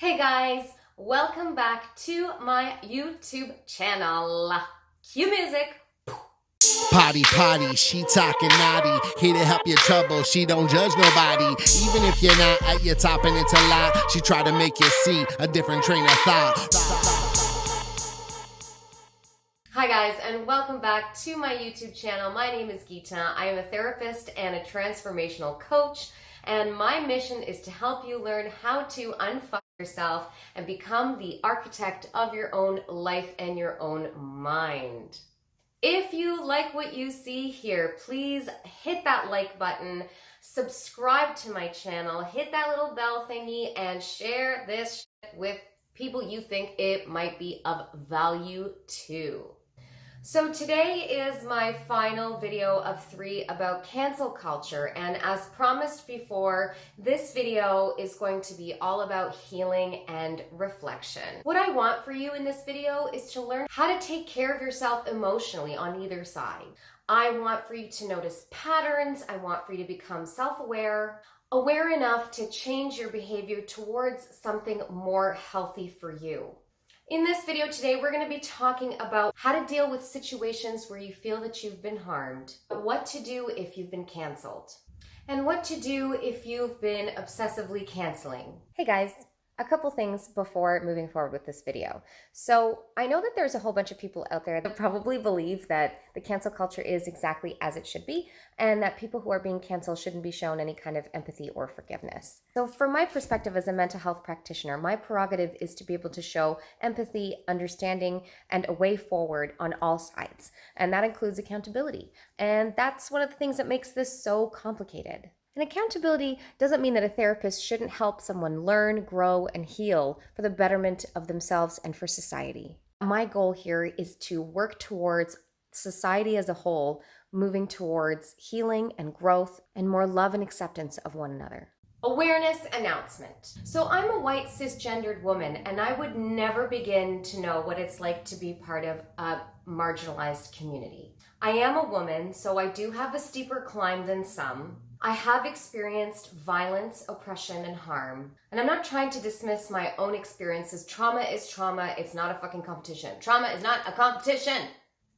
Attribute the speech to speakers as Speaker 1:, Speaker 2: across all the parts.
Speaker 1: Hey guys, welcome back to my YouTube channel. Cue music.
Speaker 2: Potty, she talking naughty. Here to help your trouble, she don't judge nobody. Even if you're not at your top and it's a lie, she try to make you see a different train of thought.
Speaker 1: Hi guys, and welcome back to my YouTube channel. My name is Geeta. I am a therapist and a transformational coach, and my mission is to help you learn how to unfuck yourself and become the architect of your own life and your own mind. If you like what you see here, please hit that like button, subscribe to my channel, hit that little bell thingy, and share this shit with people you think it might be of value to. So today is my final video of 3 about cancel culture, and as promised before, this video is going to be all about healing and reflection. What I want for you in this video is to learn how to take care of yourself emotionally on either side. I want for you to notice patterns. I want for you to become self-aware, aware enough to change your behavior towards something more healthy for you. In this video today, we're going to be talking about how to deal with situations where you feel that you've been harmed, what to do if you've been canceled, and what to do if you've been obsessively canceling. Hey guys, a couple things before moving forward with this video. So I know that there's a whole bunch of people out there that probably believe that the cancel culture is exactly as it should be, and that people who are being canceled shouldn't be shown any kind of empathy or forgiveness. So from my perspective as a mental health practitioner, my prerogative is to be able to show empathy, understanding, and a way forward on all sides. And that includes accountability. And that's one of the things that makes this so complicated. And accountability doesn't mean that a therapist shouldn't help someone learn, grow, and heal for the betterment of themselves and for society. My goal here is to work towards society as a whole, moving towards healing and growth and more love and acceptance of one another. Awareness announcement. So I'm a white cisgendered woman, and I would never begin to know what it's like to be part of a marginalized community. I am a woman, so I do have a steeper climb than some. I have experienced violence, oppression, and harm. And I'm not trying to dismiss my own experiences. Trauma is trauma. It's not a fucking competition. Trauma is not a competition.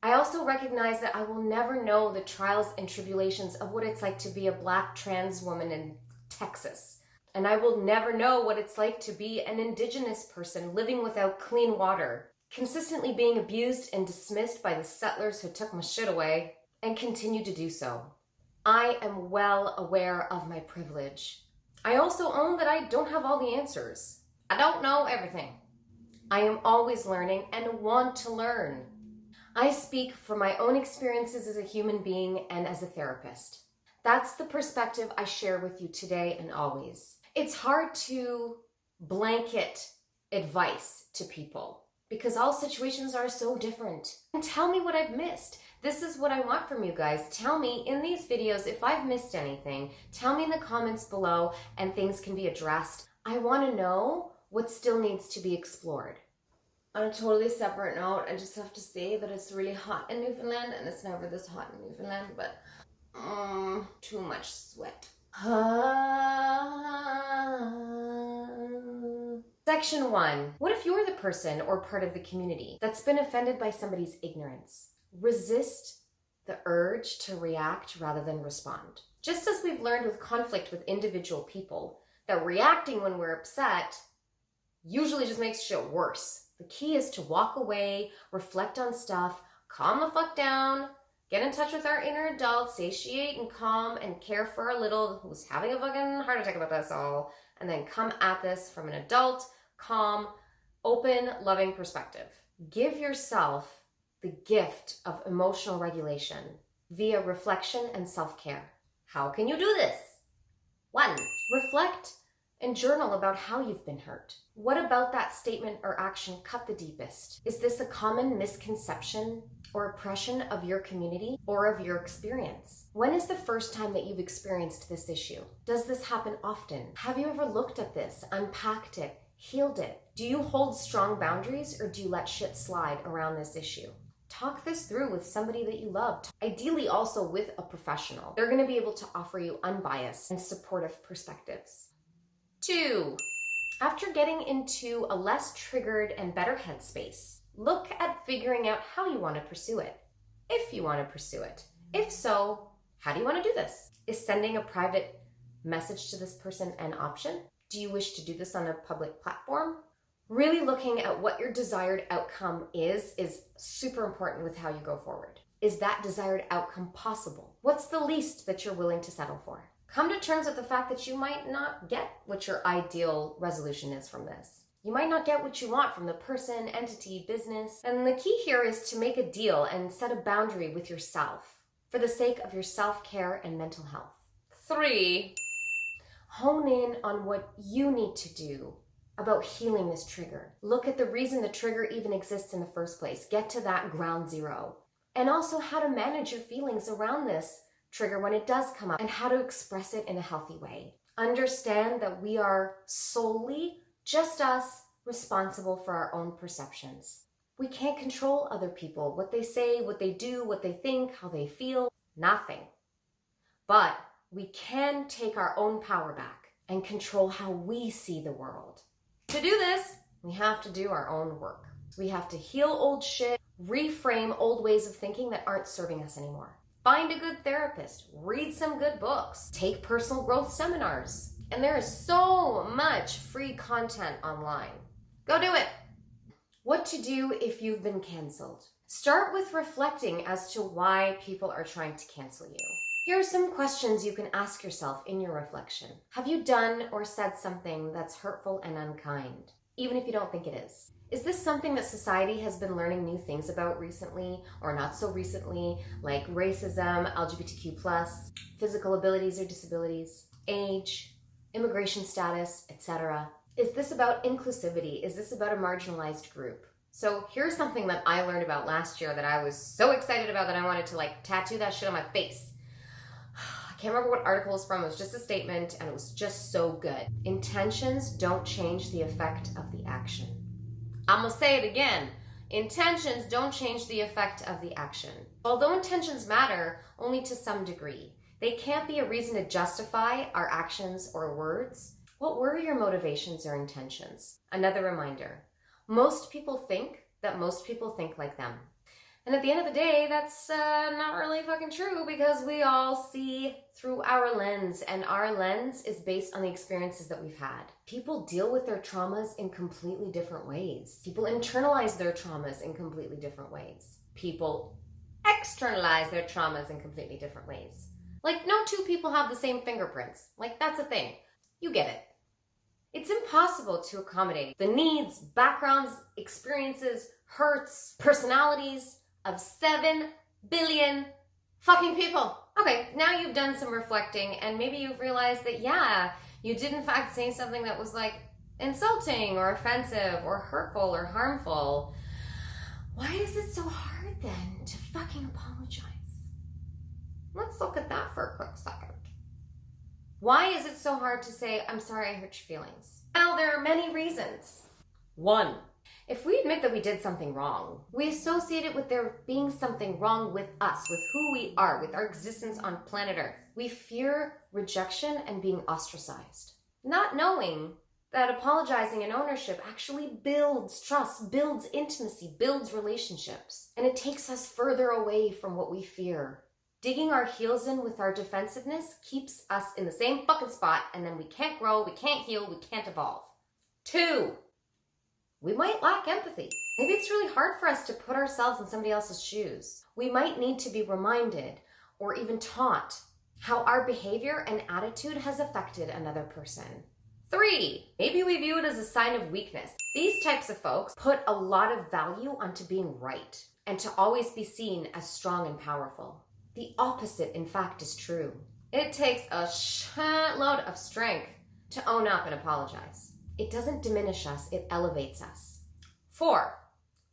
Speaker 1: I also recognize that I will never know the trials and tribulations of what it's like to be a Black trans woman in Texas. And I will never know what it's like to be an Indigenous person living without clean water, consistently being abused and dismissed by the settlers who took my shit away and continue to do so. I am well aware of my privilege. I also own that I don't have all the answers. I don't know everything. I am always learning and want to learn. I speak from my own experiences as a human being and as a therapist. That's the perspective I share with you today and always. It's hard to blanket advice to people because all situations are so different. And tell me what I've missed. This is what I want from you guys. Tell me in these videos if I've missed anything. Tell me in the comments below and things can be addressed. I want to know what still needs to be explored. On a totally separate note, I just have to say that it's really hot in Newfoundland, and it's never this hot in Newfoundland, but too much sweat. Section 1. What if you're the person or part of the community that's been offended by somebody's ignorance? Resist the urge to react rather than respond. Just as we've learned with conflict with individual people, that reacting when we're upset usually just makes shit worse. The key is to walk away, reflect on stuff, calm the fuck down, get in touch with our inner adult, satiate and calm and care for our little who's having a fucking heart attack about this all, and then come at this from an adult, calm, open, loving perspective. Give yourself the gift of emotional regulation via reflection and self-care. How can you do this? 1. Reflect and journal about how you've been hurt. What about that statement or action cut the deepest? Is this a common misconception or oppression of your community or of your experience? When is the first time that you've experienced this issue? Does this happen often? Have you ever looked at this, unpacked it, healed it? Do you hold strong boundaries or do you let shit slide around this issue? Talk this through with somebody that you love, ideally also with a professional. They're going to be able to offer you unbiased and supportive perspectives. 2. After getting into a less triggered and better headspace, look at figuring out how you want to pursue it, if you want to pursue it. If so, how do you want to do this? Is sending a private message to this person an option? Do you wish to do this on a public platform? Really looking at what your desired outcome is super important with how you go forward. Is that desired outcome possible? What's the least that you're willing to settle for? Come to terms with the fact that you might not get what your ideal resolution is from this. You might not get what you want from the person, entity, business. And the key here is to make a deal and set a boundary with yourself for the sake of your self-care and mental health. 3, hone in on what you need to do about healing this trigger. Look at the reason the trigger even exists in the first place. Get to that ground zero. And also how to manage your feelings around this trigger when it does come up and how to express it in a healthy way. Understand that we are solely, just us, responsible for our own perceptions. We can't control other people, what they say, what they do, what they think, how they feel, nothing. But we can take our own power back and control how we see the world. To do this, we have to do our own work. We have to heal old shit, reframe old ways of thinking that aren't serving us anymore. Find a good therapist, read some good books, take personal growth seminars. And there is so much free content online. Go do it. What to do if you've been canceled? Start with reflecting as to why people are trying to cancel you. Here are some questions you can ask yourself in your reflection. Have you done or said something that's hurtful and unkind, even if you don't think it is? Is this something that society has been learning new things about recently or not so recently, like racism, LGBTQ+, physical abilities or disabilities, age, immigration status, etc.? Is this about inclusivity? Is this about a marginalized group? So here's something that I learned about last year that I was so excited about that I wanted to tattoo that shit on my face. I can't remember what article it was from. It was just a statement and it was just so good. Intentions don't change the effect of the action. I'm gonna say it again. Intentions don't change the effect of the action. Although intentions matter only to some degree, they can't be a reason to justify our actions or words. What were your motivations or intentions? Another reminder. Most people think that most people think like them. And at the end of the day, that's not really fucking true because we all see through our lens, and our lens is based on the experiences that we've had. People deal with their traumas in completely different ways. People internalize their traumas in completely different ways. People externalize their traumas in completely different ways. No two people have the same fingerprints. That's a thing. You get it. It's impossible to accommodate the needs, backgrounds, experiences, hurts, personalities of 7 billion fucking people. Okay, now you've done some reflecting and maybe you've realized that, yeah, you did in fact say something that was insulting or offensive or hurtful or harmful. Why is it so hard then to fucking apologize? Let's look at that for a quick second. Why is it so hard to say, I'm sorry I hurt your feelings? Well, there are many reasons. 1, if we admit that we did something wrong, we associate it with there being something wrong with us, with who we are, with our existence on planet Earth. We fear rejection and being ostracized, not knowing that apologizing and ownership actually builds trust, builds intimacy, builds relationships, and it takes us further away from what we fear. Digging our heels in with our defensiveness keeps us in the same fucking spot, and then we can't grow, we can't heal, we can't evolve. 2, we might lack empathy. Maybe it's really hard for us to put ourselves in somebody else's shoes. We might need to be reminded or even taught how our behavior and attitude has affected another person. 3, maybe we view it as a sign of weakness. These types of folks put a lot of value onto being right and to always be seen as strong and powerful. The opposite, in fact, is true. It takes a shitload of strength to own up and apologize. It doesn't diminish us, it elevates us. 4,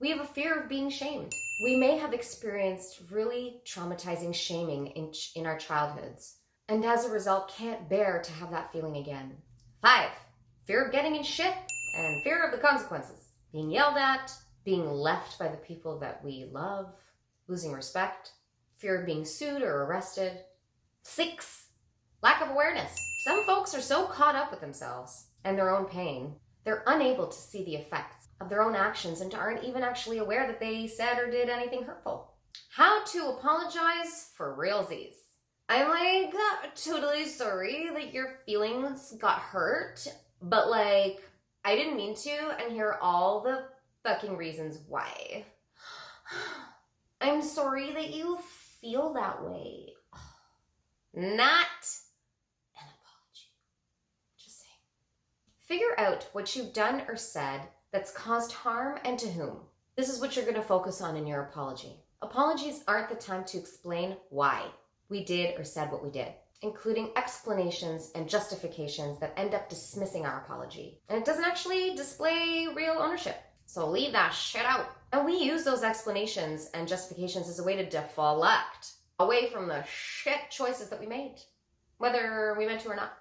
Speaker 1: we have a fear of being shamed. We may have experienced really traumatizing shaming in our childhoods, and as a result can't bear to have that feeling again. 5, fear of getting in shit and fear of the consequences. Being yelled at, being left by the people that we love, losing respect, fear of being sued or arrested. 6, lack of awareness. Some folks are so caught up with themselves and their own pain They're unable to see the effects of their own actions and aren't even actually aware that they said or did anything hurtful. How to apologize for realsies. I'm like totally sorry that your feelings got hurt, but like I didn't mean to, and here are all the fucking reasons why. I'm sorry that you feel that way. Not an apology. Just saying. Figure out what you've done or said that's caused harm and to whom. This is what you're going to focus on in your apology. Apologies aren't the time to explain why we did or said what we did, including explanations and justifications that end up dismissing our apology. And it doesn't actually display real ownership. So leave that shit out. And we use those explanations and justifications as a way to deflect away from the shit choices that we made, whether we meant to or not.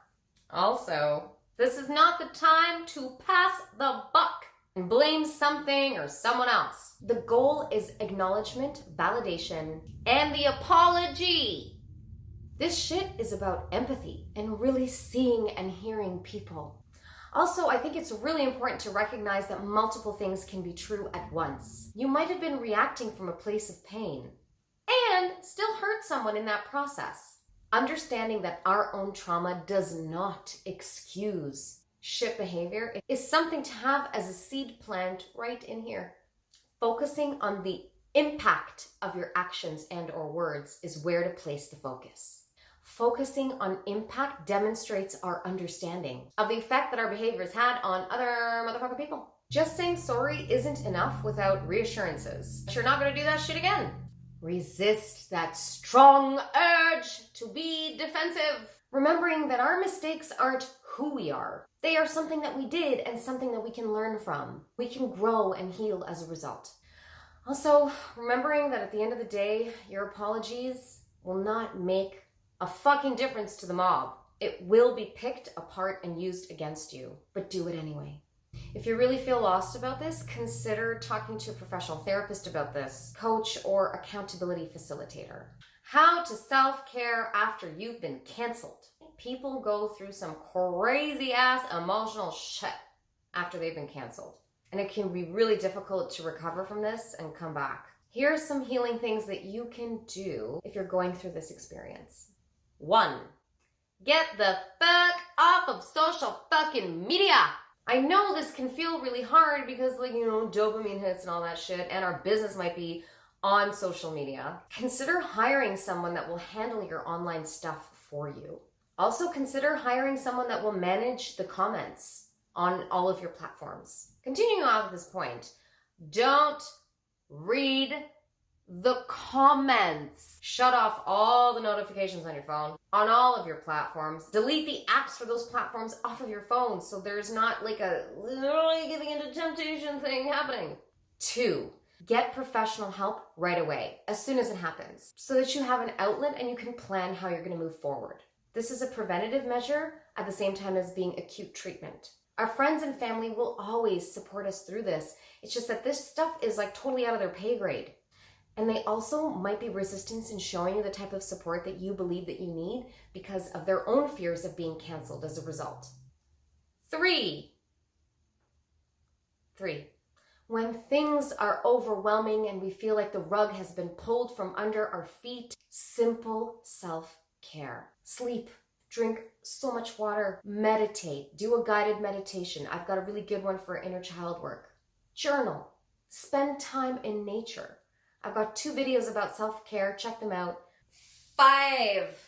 Speaker 1: Also, this is not the time to pass the buck and blame something or someone else. The goal is acknowledgement, validation, and the apology. This shit is about empathy and really seeing and hearing people. Also, I think it's really important to recognize that multiple things can be true at once. You might have been reacting from a place of pain and still hurt someone in that process. Understanding that our own trauma does not excuse shit behavior is something to have as a seed plant right in here. Focusing on the impact of your actions and or words is where to place the focus. Focusing on impact demonstrates our understanding of the effect that our behaviors had on other motherfucking people. Just saying sorry isn't enough without reassurances. You're not going to do that shit again. Resist that strong urge to be defensive. Remembering that our mistakes aren't who we are. They are something that we did and something that we can learn from. We can grow and heal as a result. Also, remembering that at the end of the day, your apologies will not make a fucking difference to the mob. It will be picked apart and used against you, but do it anyway. If you really feel lost about this, consider talking to a professional therapist about this, coach or accountability facilitator. How to self-care after you've been canceled. People go through some crazy ass emotional shit after they've been canceled. And it can be really difficult to recover from this and come back. Here are some healing things that you can do if you're going through this experience. 1. Get the fuck off of social fucking media. I know this can feel really hard because dopamine hits and all that shit, and our business might be on social media. Consider hiring someone that will handle your online stuff for you. Also consider hiring someone that will manage the comments on all of your platforms. Continuing on with this point, don't read the comments. Shut off all the notifications on your phone, on all of your platforms. Delete the apps for those platforms off of your phone so there's not like a literally giving into temptation thing happening. 2, get professional help right away, as soon as it happens, so that you have an outlet and you can plan how you're going to move forward. This is a preventative measure at the same time as being acute treatment. Our friends and family will always support us through this. It's just that this stuff is like totally out of their pay grade. And they also might be resistant in showing you the type of support that you believe that you need because of their own fears of being canceled as a result. 3. When things are overwhelming and we feel like the rug has been pulled from under our feet, simple self-care. Sleep, drink so much water, meditate, do a guided meditation. I've got a really good one for inner child work. Journal, spend time in nature. I've got 2 videos about self-care, check them out. 5,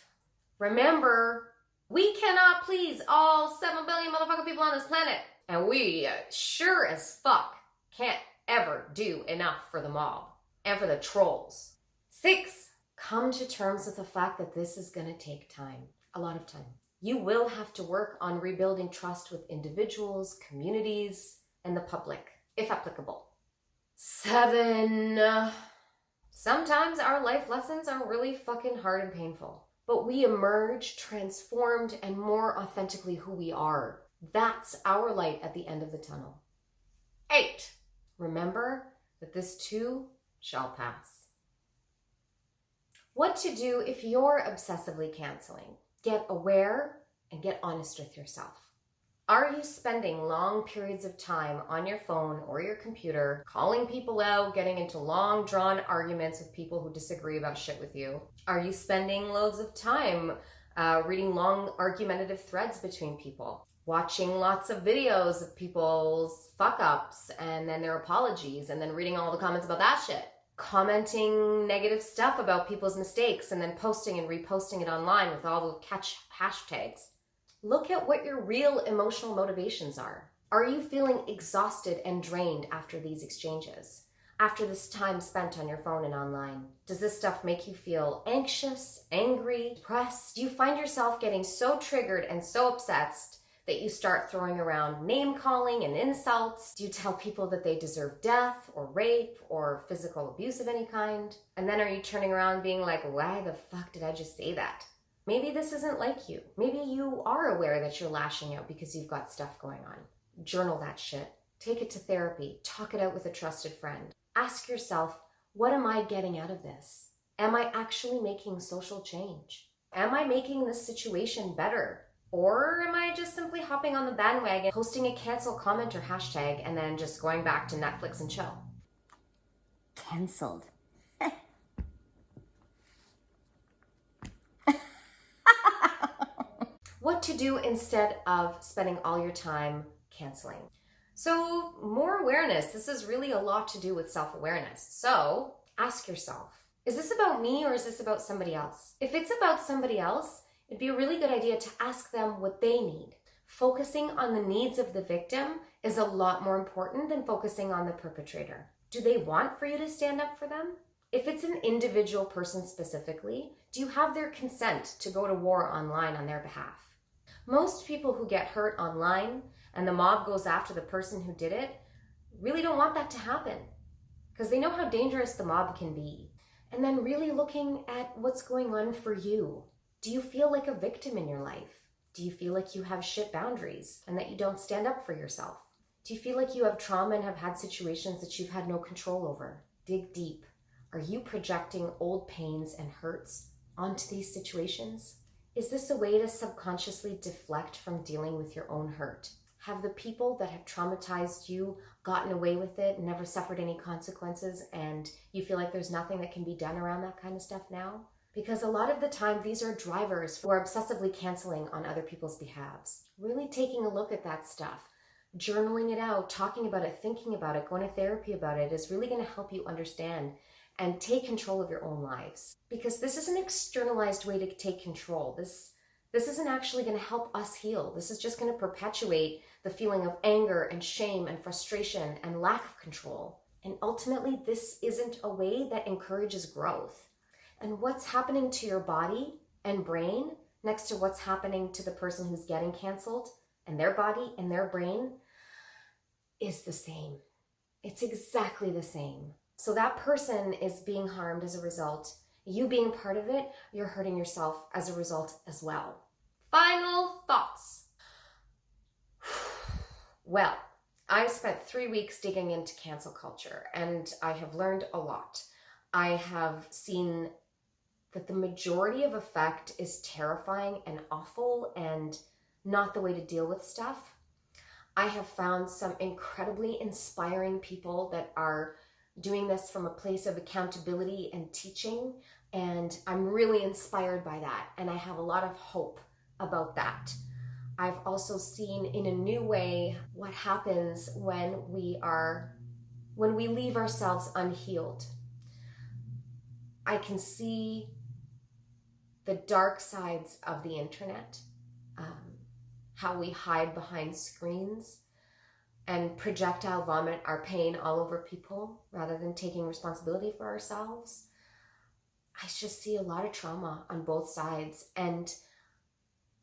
Speaker 1: remember, we cannot please all 7 billion motherfucking people on this planet. And we sure as fuck can't ever do enough for the mob and for the trolls. 6, come to terms with the fact that this is gonna take time, a lot of time. You will have to work on rebuilding trust with individuals, communities, and the public, if applicable. 7, sometimes our life lessons are really fucking hard and painful, but we emerge transformed and more authentically who we are. That's our light at the end of the tunnel. 8, remember that this too shall pass. What to do if you're obsessively canceling? Get aware and get honest with yourself. Are you spending long periods of time on your phone or your computer, calling people out, getting into long drawn arguments with people who disagree about shit with you? Are you spending loads of time reading long argumentative threads between people? Watching lots of videos of people's fuck ups and then their apologies and then reading all the comments about that shit? Commenting negative stuff about people's mistakes and then posting and reposting it online with all the catch hashtags? Look at what your real emotional motivations are. Are you feeling exhausted and drained after these exchanges? After this time spent on your phone and online? Does this stuff make you feel anxious, angry, depressed? Do you find yourself getting so triggered and so obsessed that you start throwing around name calling and insults? Do you tell people that they deserve death or rape or physical abuse of any kind? And then are you turning around being like, why the fuck did I just say that? Maybe this isn't like you. Maybe you are aware that you're lashing out because you've got stuff going on. Journal that shit. Take it to therapy. Talk it out with a trusted friend. Ask yourself, what am I getting out of this? Am I actually making social change? Am I making this situation better? Or am I just simply hopping on the bandwagon, posting a cancel comment or hashtag, and then just going back to Netflix and chill?
Speaker 3: Cancelled.
Speaker 1: What to do instead of spending all your time canceling. So, more awareness. This is really a lot to do with self-awareness. So, ask yourself, is this about me or is this about somebody else? If it's about somebody else, it'd be a really good idea to ask them what they need. Focusing on the needs of the victim is a lot more important than focusing on the perpetrator. Do they want for you to stand up for them? If it's an individual person specifically, do you have their consent to go to war online on their behalf? Most people who get hurt online and the mob goes after the person who did it really don't want that to happen because they know how dangerous the mob can be. And then really looking at what's going on for you. Do you feel like a victim in your life? Do you feel like you have shit boundaries and that you don't stand up for yourself? Do you feel like you have trauma and have had situations that you've had no control over? Dig deep. Are you projecting old pains and hurts onto these situations? Is this a way to subconsciously deflect from dealing with your own hurt? Have the people that have traumatized you gotten away with it and never suffered any consequences, and you feel like there's nothing that can be done around that kind of stuff now? Because a lot of the time, these are drivers who are obsessively canceling on other people's behalves. Really taking a look at that stuff, journaling it out, talking about it, thinking about it, going to therapy about it is really going to help you understand and take control of your own lives. Because this is an externalized way to take control. This isn't actually going to help us heal. This is just going to perpetuate the feeling of anger and shame and frustration and lack of control. And ultimately, this isn't a way that encourages growth. And what's happening to your body and brain next to what's happening to the person who's getting canceled and their body and their brain is the same. It's exactly the same. So that person is being harmed as a result. You being part of it, you're hurting yourself as a result as well. Final thoughts. Well, I've spent 3 weeks digging into cancel culture and I have learned a lot. I have seen that the majority of effect is terrifying and awful and not the way to deal with stuff. I have found some incredibly inspiring people that are doing this from a place of accountability and teaching, and I'm really inspired by that, and I have a lot of hope about that. I've also seen in a new way what happens when we leave ourselves unhealed. I can see the dark sides of the internet, how we hide behind screens and projectile vomit our pain all over people rather than taking responsibility for ourselves. I just see a lot of trauma on both sides. And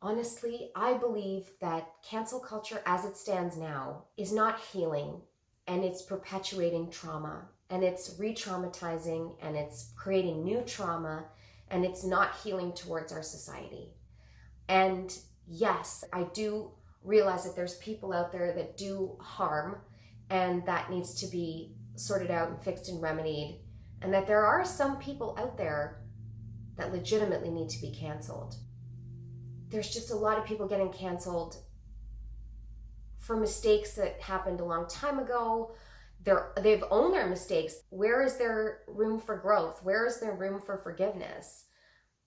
Speaker 1: honestly, I believe that cancel culture as it stands now is not healing, and it's perpetuating trauma, and it's re-traumatizing, and it's creating new trauma, and it's not healing towards our society. And yes, I do realize that there's people out there that do harm, and that needs to be sorted out and fixed and remedied, and that there are some people out there that legitimately need to be canceled. There's just a lot of people getting canceled for mistakes that happened a long time ago. They've owned their mistakes. Where is there room for growth? Where is there room for forgiveness?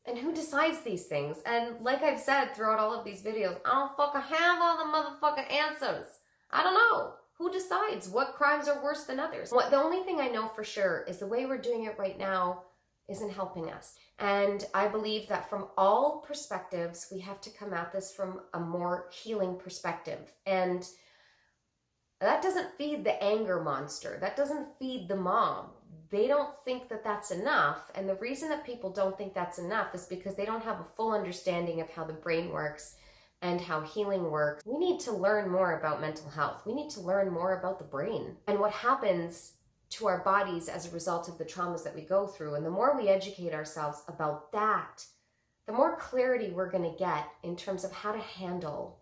Speaker 1: And who decides these things? And like I've said throughout all of these videos, I don't fucking have all the motherfucking answers. I don't know. Who decides what crimes are worse than others? The only thing I know for sure is the way we're doing it right now isn't helping us. And I believe that from all perspectives, we have to come at this from a more healing perspective. And that doesn't feed the anger monster. That doesn't feed the mob. They don't think that that's enough. And the reason that people don't think that's enough is because they don't have a full understanding of how the brain works and how healing works. We need to learn more about mental health. We need to learn more about the brain and what happens to our bodies as a result of the traumas that we go through. And the more we educate ourselves about that, the more clarity we're going to get in terms of how to handle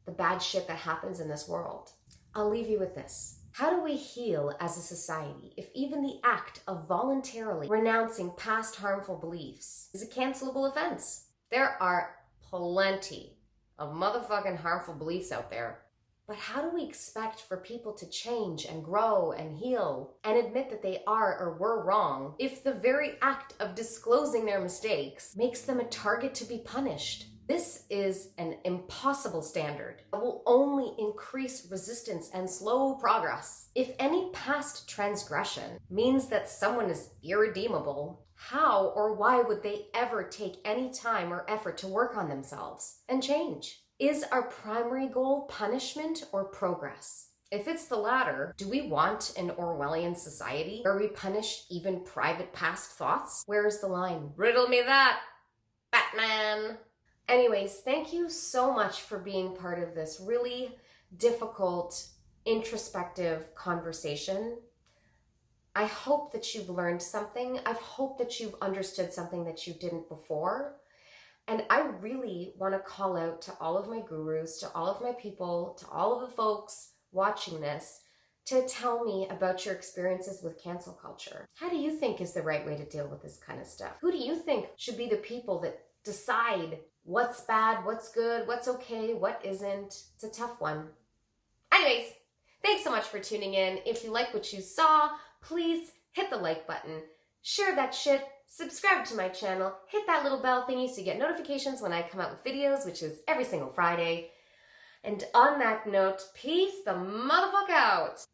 Speaker 1: the bad shit that happens in this world. I'll leave you with this. How do we heal as a society if even the act of voluntarily renouncing past harmful beliefs is a cancelable offense? There are plenty of motherfucking harmful beliefs out there. But how do we expect for people to change and grow and heal and admit that they are or were wrong if the very act of disclosing their mistakes makes them a target to be punished? This is an impossible standard that will only increase resistance and slow progress. If any past transgression means that someone is irredeemable, how or why would they ever take any time or effort to work on themselves and change? Is our primary goal punishment or progress? If it's the latter, do we want an Orwellian society where we punish even private past thoughts? Where is the line? Riddle me that, Batman. Anyways, thank you so much for being part of this really difficult, introspective conversation. I hope that you've learned something. I hope that you've understood something that you didn't before. And I really want to call out to all of my gurus, to all of my people, to all of the folks watching this, to tell me about your experiences with cancel culture. How do you think is the right way to deal with this kind of stuff? Who do you think should be the people that decide what's bad, what's good, what's okay, what isn't? It's a tough one. Anyways, thanks so much for tuning in. If you like what you saw, please hit the like button, share that shit, subscribe to my channel, hit that little bell thingy so you get notifications when I come out with videos, which is every single Friday. And on that note, peace the motherfuck out.